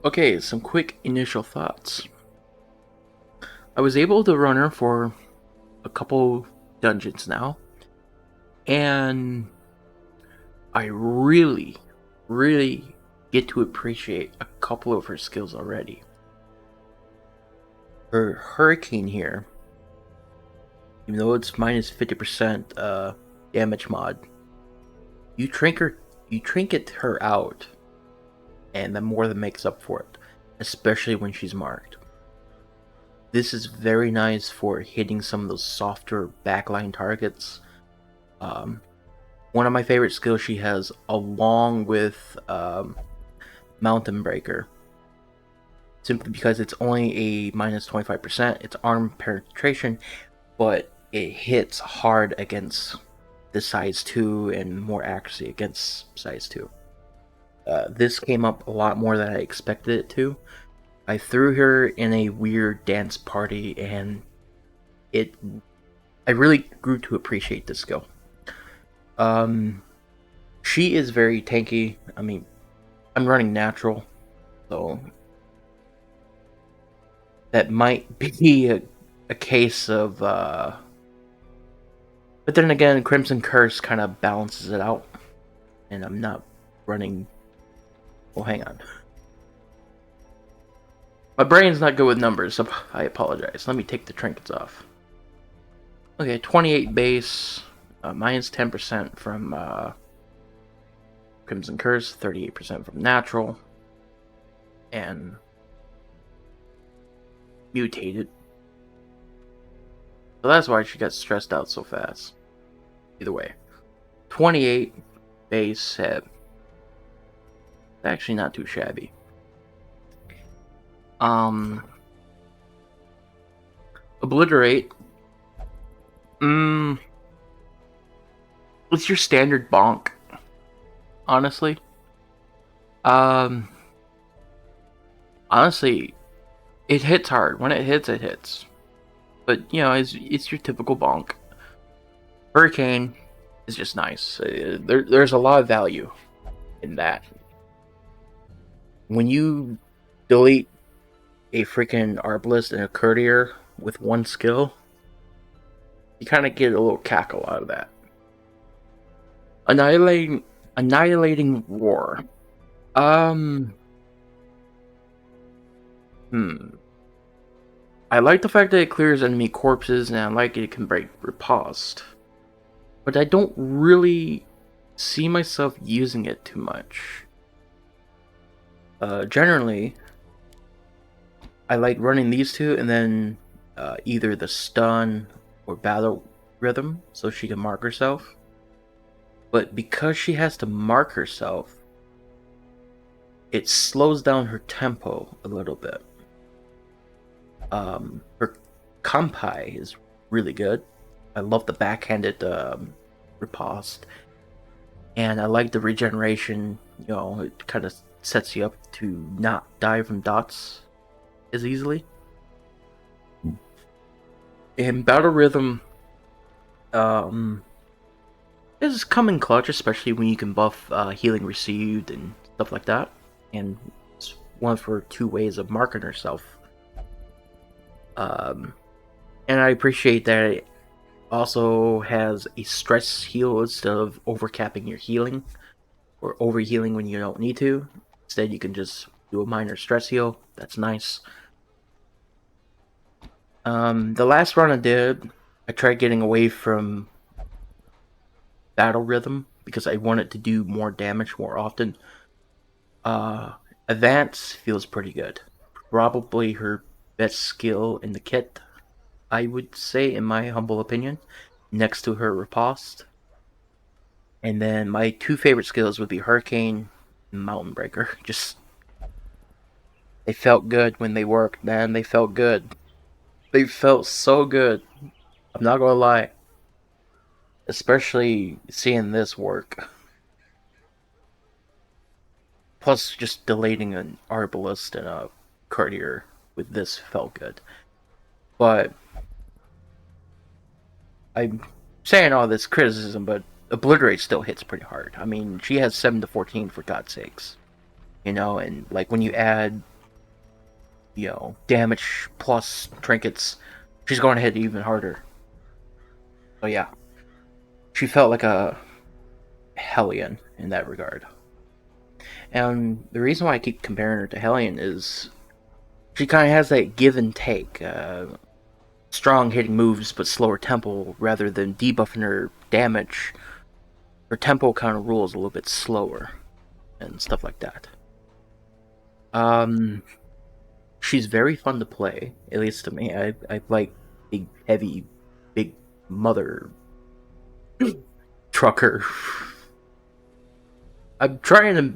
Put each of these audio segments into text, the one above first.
Okay, some quick initial thoughts. I was able to run her for a couple dungeons now, and I really get to appreciate a couple of her skills already. Her Hurricane here, even though it's minus 50% damage mod, you trinket her out, and that more than makes up for it, especially when she's marked. This is very nice for hitting some of those softer backline targets. Um, One of my favorite skills she has, along with Mountain Breaker, simply because it's only a minus 25%. It's arm penetration, but it hits hard against the size 2 and more accuracy against size 2. This came up a lot more than I expected it to. I threw her in a weird dance party, and it I really grew to appreciate this skill. She is very tanky. I mean, I'm running natural, so that might be a case of. But then again, Crimson Curse kind of balances it out, and I'm not running. Well, hang on. My brain's not good with numbers, so I apologize. Let me take the trinkets off. Okay, 28 base, minus 10% from Crimson Curse, 38% from natural, and mutated. So that's why she got stressed out so fast. Either way, 28 base hit. Actually, not too shabby. Obliterate. It's your standard bonk, honestly. Um, Honestly, it hits hard. When it hits, it hits. But you know, it's your typical bonk. Hurricane is just nice. There's a lot of value in that. When you delete a freaking arbalist and a courtier with one skill, you kind of get a little cackle out of that. Annihilating roar. Um, I like the fact that it clears enemy corpses, and I like it can break riposte. But I don't really see myself using it too much. Generally, I like running these two, and then either the stun or battle rhythm, so she can mark herself. But because she has to mark herself, it slows down her tempo a little bit. Her Kampai is really good. I love the backhanded riposte, and I like the regeneration. You know, it kind of sets you up to not die from dots as easily. And battle rhythm, is coming clutch, especially when you can buff healing received and stuff like that. And it's one for two ways of marking herself. And I appreciate that it also has a stress heal instead of overcapping your healing or overhealing when you don't need to. Instead, you can just do a minor stress heal. That's nice. The last run I did, I tried getting away from battle rhythm because I wanted to do more damage more often. Advance feels pretty good. Probably her best skill in the kit, I would say, in my humble opinion, next to her riposte. And then my two favorite skills would be Hurricane and Mountain Breaker. Just, they felt good when they worked, man. They felt good. They felt so good. I'm not gonna lie. Especially seeing this work. Plus, just deleting an Arbalist and a Courtier with this felt good. But I'm saying all this criticism, but Obliterate still hits pretty hard. I mean, she has 7 to 14 for God's sakes. and like when you add, damage plus trinkets, she's going to hit even harder. So yeah, she felt like a Hellion in that regard. And the reason why I keep comparing her to Hellion is she kind of has that give and take. Strong hitting moves, but slower tempo rather than debuffing her damage. Her tempo kind of rules a little bit slower and stuff like that. Um, she's very fun to play, at least to me. I like big, heavy, big mother trucker. I'm trying to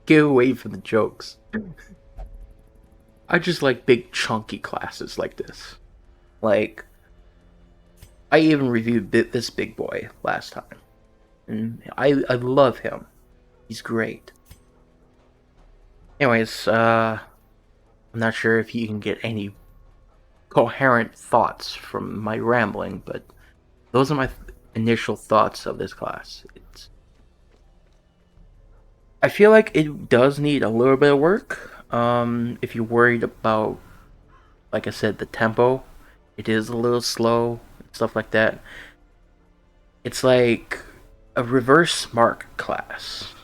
get away from the jokes. I just like big, chunky classes like this. Like, I even reviewed this big boy last time, and I love him. He's great. Anyways, I'm not sure if you can get any coherent thoughts from my rambling, but those are my initial thoughts of this class. I feel like it does need a little bit of work. If you're worried about, like I said, the tempo, it is a little slow, stuff like that. It's like a reverse mark class.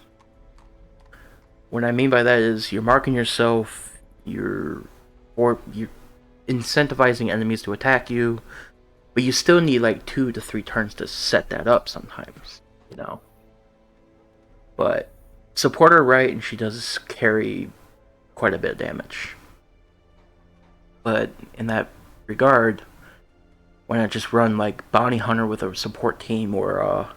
What I mean by that is you're marking yourself, you're incentivizing enemies to attack you, but you still need like 2 to 3 turns to set that up sometimes. But support her right, and she does carry quite a bit of damage. But in that regard, why not just run like Bounty Hunter with a support team, or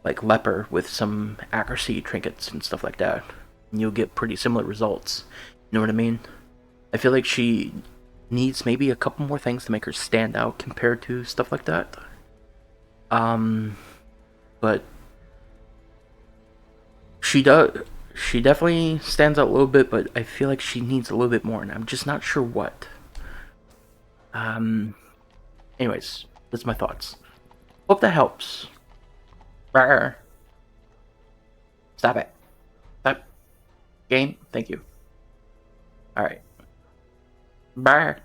like Leper with some accuracy trinkets and stuff like that? And you'll get pretty similar results. You know what I mean? I feel like she needs maybe a couple more things to make her stand out compared to stuff like that. But she definitely stands out a little bit, but I feel like she needs a little bit more, and I'm just not sure what. Anyways, that's my thoughts. Hope that helps. Rawr. Stop it. Stop. Game, thank you. Alright. Bye.